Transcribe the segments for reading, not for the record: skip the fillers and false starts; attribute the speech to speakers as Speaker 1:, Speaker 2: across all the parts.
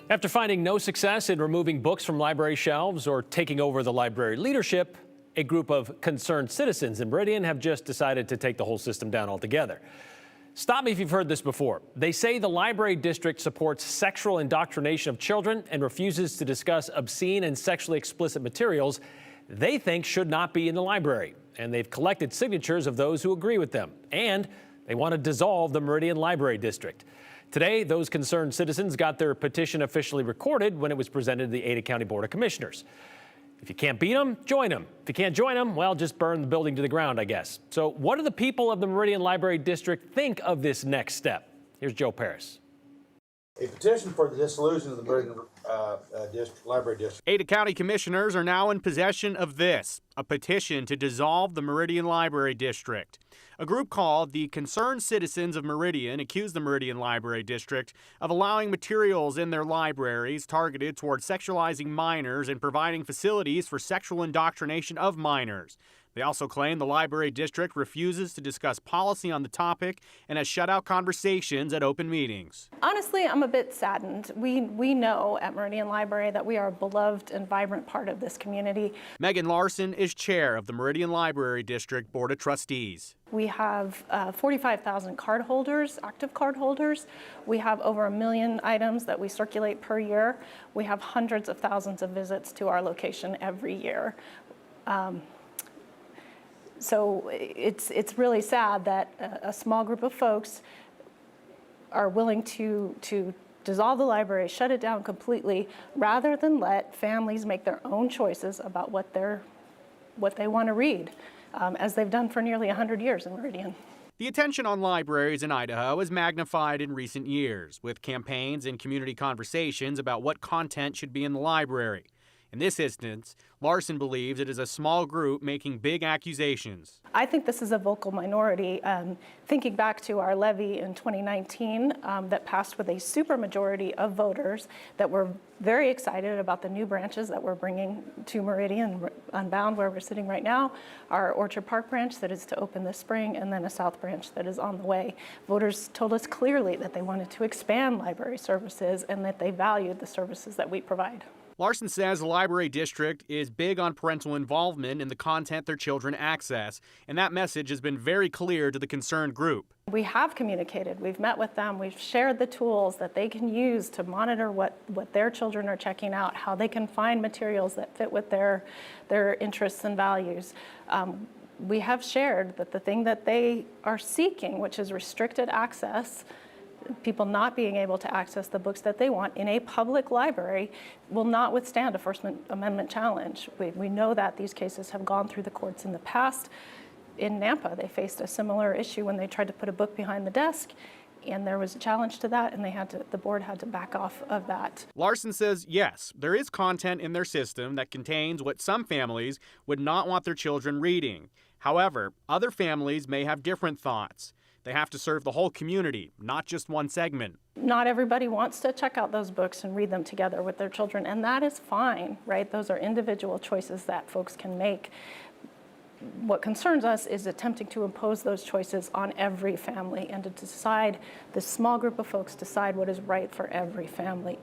Speaker 1: After finding no success in removing books from library shelves or taking over the library leadership, a group of concerned citizens in Meridian have just decided to take the whole system down altogether. Stop me if you've heard this before. They say the library district supports sexual indoctrination of children and refuses to discuss obscene and sexually explicit materials they think should not be in the library. And they've collected signatures of those who agree with them. And they want to dissolve the Meridian Library District. Today, those concerned citizens got their petition officially recorded when it was presented to the Ada County Board of Commissioners. If you can't beat them, join them. If you can't join them, well, just burn the building to the ground, I guess. So what do the people of the Meridian Library District think of this next step? Here's Joe Paris.
Speaker 2: A petition for the dissolution of the Meridian Library District.
Speaker 3: Ada County Commissioners are now in possession of this, a petition to dissolve the Meridian Library District. A group called the Concerned Citizens of Meridian accused the Meridian Library District of allowing materials in their libraries targeted toward sexualizing minors and providing facilities for sexual indoctrination of minors. They also claim the library district refuses to discuss policy on the topic and has shut out conversations at open meetings.
Speaker 4: Honestly, I'm a bit saddened. We know at Meridian Library that we are a beloved and vibrant part of this community.
Speaker 3: Megan Larson is chair of the Meridian Library District Board of Trustees.
Speaker 4: We have 45,000 card holders, active card holders. We have over 1 million items that we circulate per year. We have hundreds of thousands of visits to our location every year. So it's really sad that a small group of folks are willing to dissolve the library, shut it down completely, rather than let families make their own choices about what they want to read, as they've done for nearly 100 years in Meridian.
Speaker 3: The attention on libraries in Idaho is magnified in recent years, with campaigns and community conversations about what content should be in the library. In this instance, Larson believes it is a small group making big accusations.
Speaker 4: I think this is a vocal minority. Thinking back to our levy in 2019 that passed with a supermajority of voters that were very excited about the new branches that we're bringing to Meridian, Unbound, where we're sitting right now, our Orchard Park branch that is to open this spring, and then a South branch that is on the way. Voters told us clearly that they wanted to expand library services and that they valued the services that we provide.
Speaker 3: Larson says the library district is big on parental involvement in the content their children access, and that message has been very clear to the concerned group.
Speaker 4: We have communicated, we've met with them, we've shared the tools that they can use to monitor what their children are checking out, how they can find materials that fit with their interests and values. We have shared that the thing that they are seeking, which is restricted access, people not being able to access the books that they want in a public library, will not withstand a First Amendment challenge. We know that these cases have gone through the courts in the past. In Nampa, they faced a similar issue when they tried to put a book behind the desk, and there was a challenge to that, and the board had to back off of that.
Speaker 3: Larson says, yes, there is content in their system that contains what some families would not want their children reading. However, other families may have different thoughts. They have to serve the whole community, not just one segment.
Speaker 4: Not everybody wants to check out those books and read them together with their children, and that is fine, right? Those are individual choices that folks can make. What concerns us is attempting to impose those choices on every family and to decide, this small group of folks decide what is right for every family.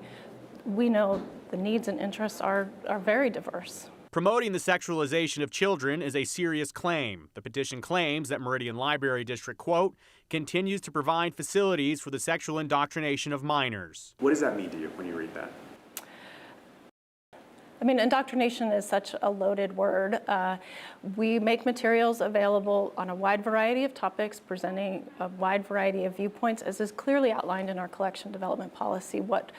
Speaker 4: We know the needs and interests are very diverse.
Speaker 3: Promoting the sexualization of children is a serious claim. The petition claims that Meridian Library District, quote, continues to provide facilities for the sexual indoctrination of minors.
Speaker 5: What does that mean to you when you read that?
Speaker 4: I mean, indoctrination is such a loaded word. We make materials available on a wide variety of topics, presenting a wide variety of viewpoints, as is clearly outlined in our collection development policy, what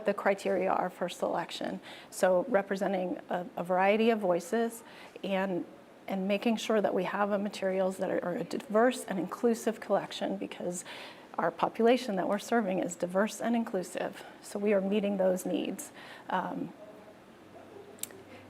Speaker 4: the criteria are for selection. So representing a variety of voices and making sure that we have materials that are a diverse and inclusive collection, because our population that we're serving is diverse and inclusive. So we are meeting those needs.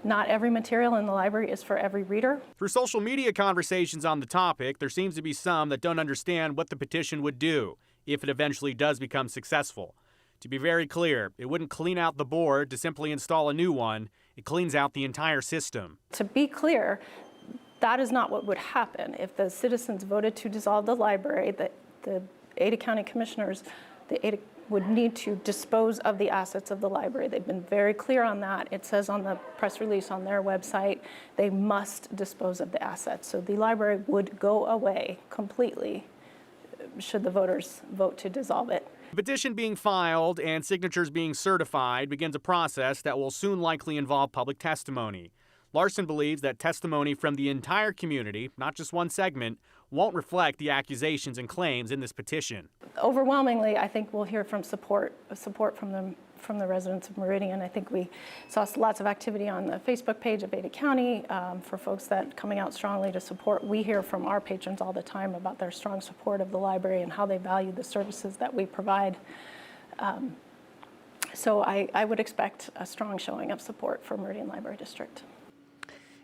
Speaker 4: Not every material in the library is for every reader.
Speaker 3: Through social media conversations on the topic, there seems to be some that don't understand what the petition would do if it eventually does become successful. To be very clear, it wouldn't clean out the board to simply install a new one. It cleans out the entire system.
Speaker 4: To be clear, that is not what would happen. If the citizens voted to dissolve the library, the Ada County Commissioners, the Ada would need to dispose of the assets of the library. They've been very clear on that. It says on the press release on their website, they must dispose of the assets. So the library would go away completely should the voters vote to dissolve it.
Speaker 3: The petition being filed and signatures being certified begins a process that will soon likely involve public testimony. Larson believes that testimony from the entire community, not just one segment, won't reflect the accusations and claims in this petition.
Speaker 4: Overwhelmingly, I think we'll hear from support from the residents of Meridian. I think we saw lots of activity on the Facebook page of Ada County for folks that coming out strongly to support. We hear from our patrons all the time about their strong support of the library and how they value the services that we provide. So I would expect a strong showing of support for Meridian Library District.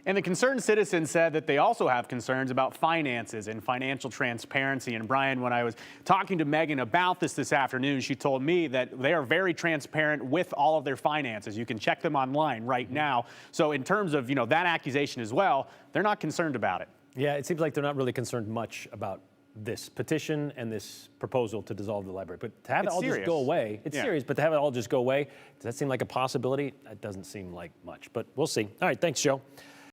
Speaker 3: And the Concerned Citizens said that they also have concerns about finances and financial transparency. And Brian, when I was talking to Megan about this afternoon, she told me that they are very transparent with all of their finances. You can check them online right now. So in terms of, that accusation as well, they're not concerned about it.
Speaker 1: Yeah, it seems like they're not really concerned much about this petition and this proposal to dissolve the library. But to have it all just go away, it's serious, but to have it all just go away, does that seem like a possibility? That doesn't seem like much, but we'll see. All right, thanks, Joe.